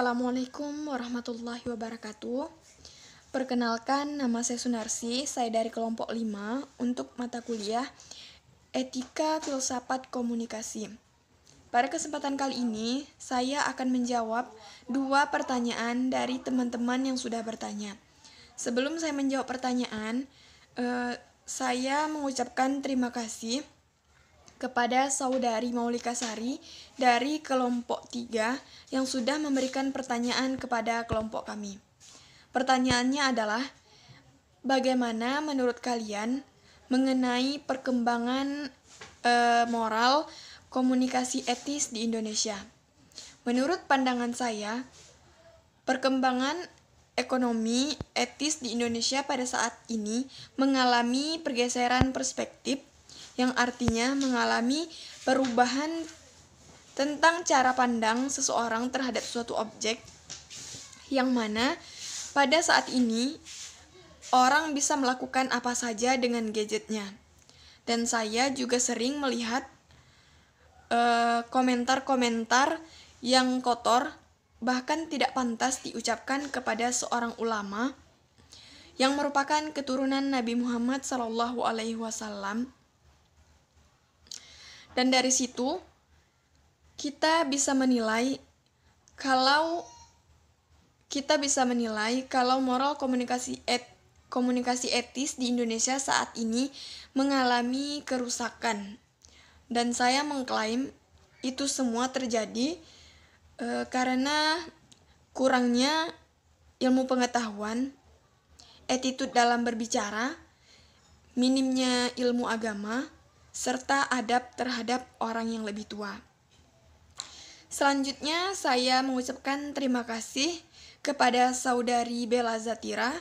Assalamualaikum warahmatullahi wabarakatuh. Perkenalkan, nama saya Sunarsi, saya dari kelompok 5 untuk mata kuliah Etika Filsafat Komunikasi. Pada kesempatan kali ini, saya akan menjawab 2 pertanyaan dari teman-teman yang sudah bertanya. Sebelum saya menjawab pertanyaan, saya mengucapkan terima kasih kepada saudari Maulika Sari dari kelompok 3 yang sudah memberikan pertanyaan kepada kelompok kami. Pertanyaannya adalah, bagaimana menurut kalian mengenai perkembangan moral komunikasi etis di Indonesia? Menurut pandangan saya, perkembangan ekonomi etis di Indonesia pada saat ini mengalami pergeseran perspektif yang artinya mengalami perubahan tentang cara pandang seseorang terhadap suatu objek, yang mana pada saat ini orang bisa melakukan apa saja dengan gadgetnya. Dan saya juga sering melihat komentar-komentar yang kotor, bahkan tidak pantas diucapkan kepada seorang ulama yang merupakan keturunan Nabi Muhammad SAW. Dan dari situ kita bisa menilai kalau moral komunikasi etis di Indonesia saat ini mengalami kerusakan. Dan saya mengklaim itu semua terjadi karena kurangnya ilmu pengetahuan, attitude dalam berbicara, minimnya ilmu agama, serta adab terhadap orang yang lebih tua. Selanjutnya, saya mengucapkan terima kasih kepada saudari Bella Zatira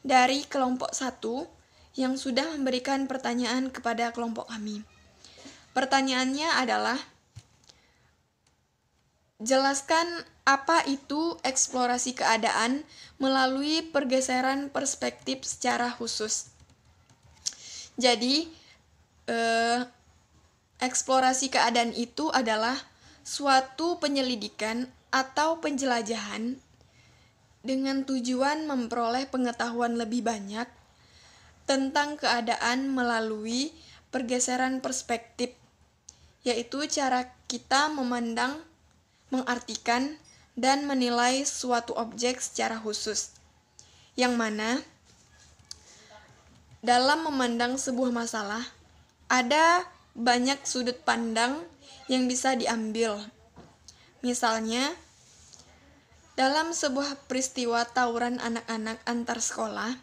dari kelompok 1 yang sudah memberikan pertanyaan kepada kelompok kami. Pertanyaannya adalah, jelaskan apa itu eksplorasi keadaan melalui pergeseran perspektif secara khusus. Jadi, eksplorasi keadaan itu adalah suatu penyelidikan atau penjelajahan dengan tujuan memperoleh pengetahuan lebih banyak tentang keadaan melalui pergeseran perspektif, yaitu cara kita memandang, mengartikan, dan menilai suatu objek secara khusus, yang mana dalam memandang sebuah masalah ada banyak sudut pandang yang bisa diambil. Misalnya, dalam sebuah peristiwa tawuran anak-anak antar sekolah,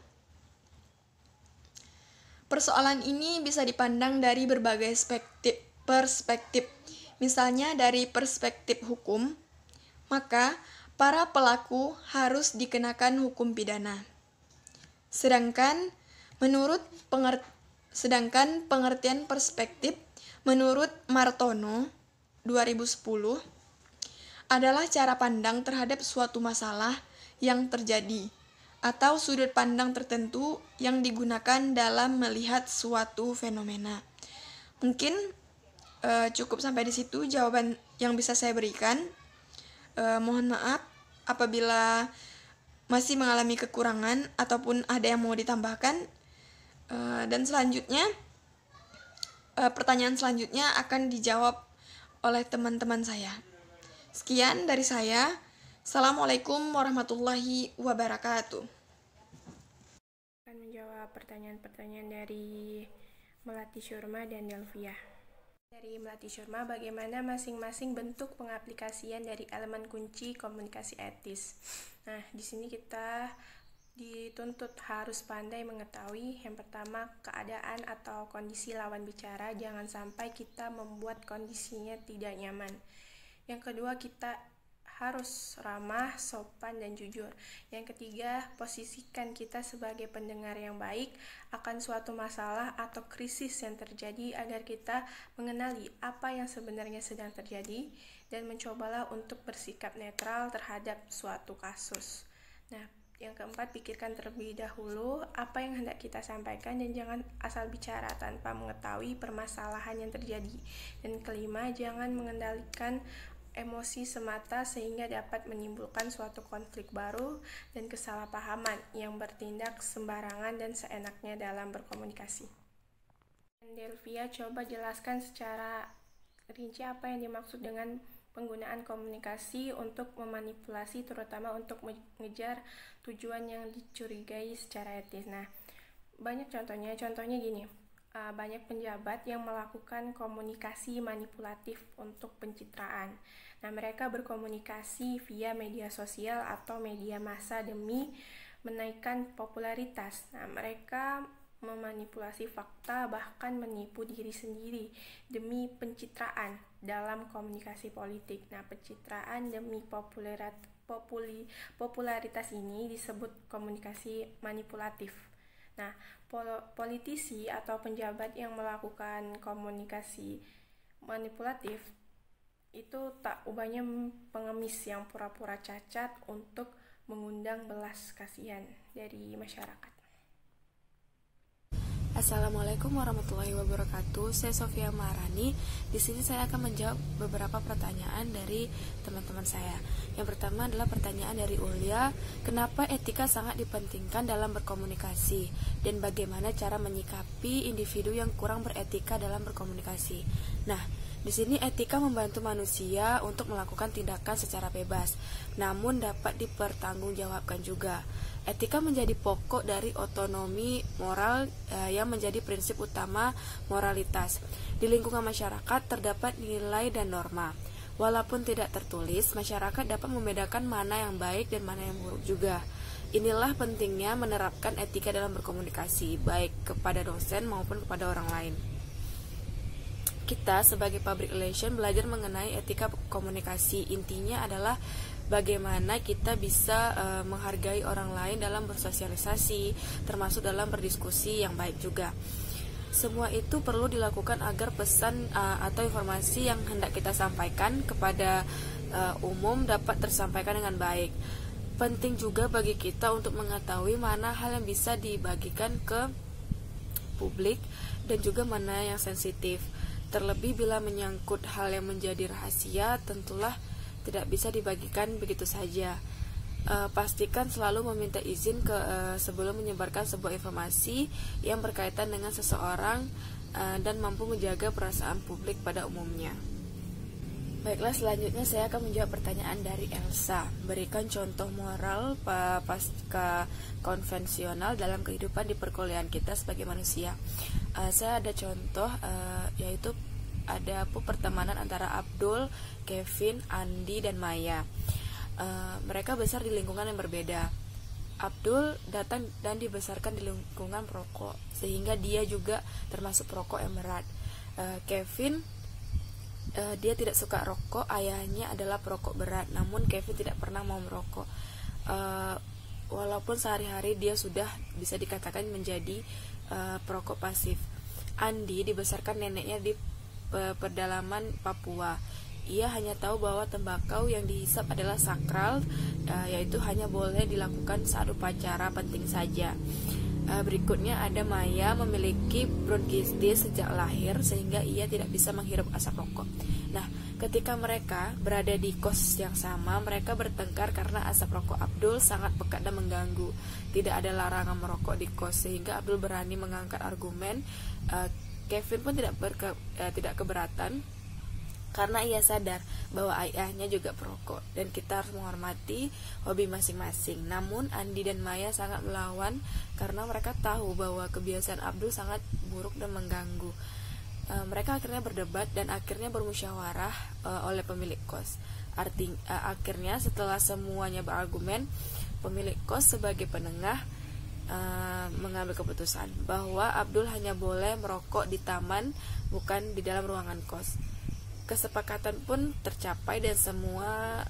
persoalan ini bisa dipandang dari berbagai perspektif. Misalnya dari perspektif hukum, maka para pelaku harus dikenakan hukum pidana. Sedangkan pengertian perspektif menurut Martono 2010 adalah cara pandang terhadap suatu masalah yang terjadi atau sudut pandang tertentu yang digunakan dalam melihat suatu fenomena. Mungkin cukup sampai di situ jawaban yang bisa saya berikan. Mohon maaf apabila masih mengalami kekurangan ataupun ada yang mau ditambahkan. Dan selanjutnya, pertanyaan selanjutnya akan dijawab oleh teman-teman saya. Sekian dari saya. Assalamualaikum warahmatullahi wabarakatuh. Akan menjawab pertanyaan-pertanyaan dari Melati Syurma dan Delvia. Dari Melati Syurma, bagaimana masing-masing bentuk pengaplikasian dari elemen kunci komunikasi etis? Nah, di sini kita dituntut harus pandai mengetahui yang pertama keadaan atau kondisi lawan bicara, jangan sampai kita membuat kondisinya tidak nyaman. Yang kedua, kita harus ramah, sopan, dan jujur. Yang ketiga, posisikan kita sebagai pendengar yang baik akan suatu masalah atau krisis yang terjadi agar kita mengenali apa yang sebenarnya sedang terjadi dan mencobalah untuk bersikap netral terhadap suatu kasus. Nah, yang keempat, pikirkan terlebih dahulu apa yang hendak kita sampaikan dan jangan asal bicara tanpa mengetahui permasalahan yang terjadi. Dan kelima, jangan mengendalikan emosi semata sehingga dapat menimbulkan suatu konflik baru dan kesalahpahaman yang bertindak sembarangan dan seenaknya dalam berkomunikasi. Delvia, coba jelaskan secara rinci apa yang dimaksud dengan penggunaan komunikasi untuk memanipulasi, terutama untuk mengejar tujuan yang dicurigai secara etis. Nah, banyak contohnya gini. Banyak penjabat yang melakukan komunikasi manipulatif untuk pencitraan. Nah, mereka berkomunikasi via media sosial atau media massa demi menaikkan popularitas. Nah, mereka memanipulasi fakta, bahkan menipu diri sendiri demi pencitraan dalam komunikasi politik. Nah, pencitraan demi popularitas ini disebut komunikasi manipulatif. Nah, politisi atau penjabat yang melakukan komunikasi manipulatif itu tak ubahnya pengemis yang pura-pura cacat untuk mengundang belas kasihan dari masyarakat. Assalamualaikum warahmatullahi wabarakatuh. Saya Sofia Maharani. Di sini saya akan menjawab beberapa pertanyaan dari teman-teman saya. Yang pertama adalah pertanyaan dari Ulia, kenapa etika sangat dipentingkan dalam berkomunikasi dan bagaimana cara menyikapi individu yang kurang beretika dalam berkomunikasi. Nah, di sini etika membantu manusia untuk melakukan tindakan secara bebas, namun dapat dipertanggungjawabkan juga. Etika menjadi pokok dari otonomi moral yang menjadi prinsip utama moralitas. Di lingkungan masyarakat terdapat nilai dan norma. Walaupun tidak tertulis, masyarakat dapat membedakan mana yang baik dan mana yang buruk juga. Inilah pentingnya menerapkan etika dalam berkomunikasi, baik kepada dosen maupun kepada orang lain. Kita sebagai public relation belajar mengenai etika komunikasi. Intinya adalah bagaimana kita bisa menghargai orang lain dalam bersosialisasi, termasuk dalam berdiskusi yang baik juga. Semua itu perlu dilakukan agar pesan atau informasi yang hendak kita sampaikan kepada umum dapat tersampaikan dengan baik. Penting juga bagi kita untuk mengetahui mana hal yang bisa dibagikan ke publik dan juga mana yang sensitif. Terlebih bila menyangkut hal yang menjadi rahasia, tentulah tidak bisa dibagikan begitu saja. Pastikan selalu meminta izin sebelum menyebarkan sebuah informasi yang berkaitan dengan seseorang dan mampu menjaga perasaan publik pada umumnya. Baiklah, selanjutnya saya akan menjawab pertanyaan dari Elsa. Berikan contoh moral pasca konvensional dalam kehidupan di perkuliahan kita sebagai manusia. Saya ada contoh, yaitu ada pertemanan antara Abdul, Kevin, Andi, dan Maya. Mereka besar di lingkungan yang berbeda. Abdul datang dan dibesarkan di lingkungan perokok, sehingga dia juga termasuk perokok yang berat. Kevin, dia tidak suka rokok, ayahnya adalah perokok berat, namun Kevin tidak pernah mau merokok. Walaupun sehari-hari dia sudah bisa dikatakan menjadi perokok pasif. Andi dibesarkan neneknya di pedalaman Papua. Ia hanya tahu bahwa tembakau yang dihisap adalah sakral, yaitu hanya boleh dilakukan saat upacara penting saja. Berikutnya ada Maya, memiliki bronkitis sejak lahir sehingga ia tidak bisa menghirup asap rokok. Nah, ketika mereka berada di kos yang sama, mereka bertengkar karena asap rokok Abdul sangat pekat dan mengganggu. Tidak ada larangan merokok di kos, sehingga Abdul berani mengangkat argumen. Kevin pun tidak keberatan karena ia sadar bahwa ayahnya juga perokok dan kita harus menghormati hobi masing-masing. Namun Andi dan Maya sangat melawan karena mereka tahu bahwa kebiasaan Abdul sangat buruk dan mengganggu. Mereka akhirnya berdebat dan akhirnya bermusyawarah oleh pemilik kos. Akhirnya setelah semuanya berargumen, pemilik kos sebagai penengah mengambil keputusan bahwa Abdul hanya boleh merokok di taman, bukan di dalam ruangan kos. Kesepakatan pun tercapai dan semua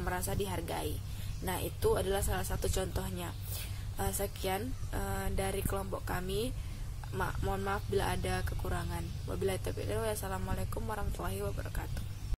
merasa dihargai. Nah, itu adalah salah satu contohnya. Sekian dari kelompok kami. Mohon maaf bila ada kekurangan. Wabillahi taufiq. Wassalamualaikum warahmatullahi wabarakatuh.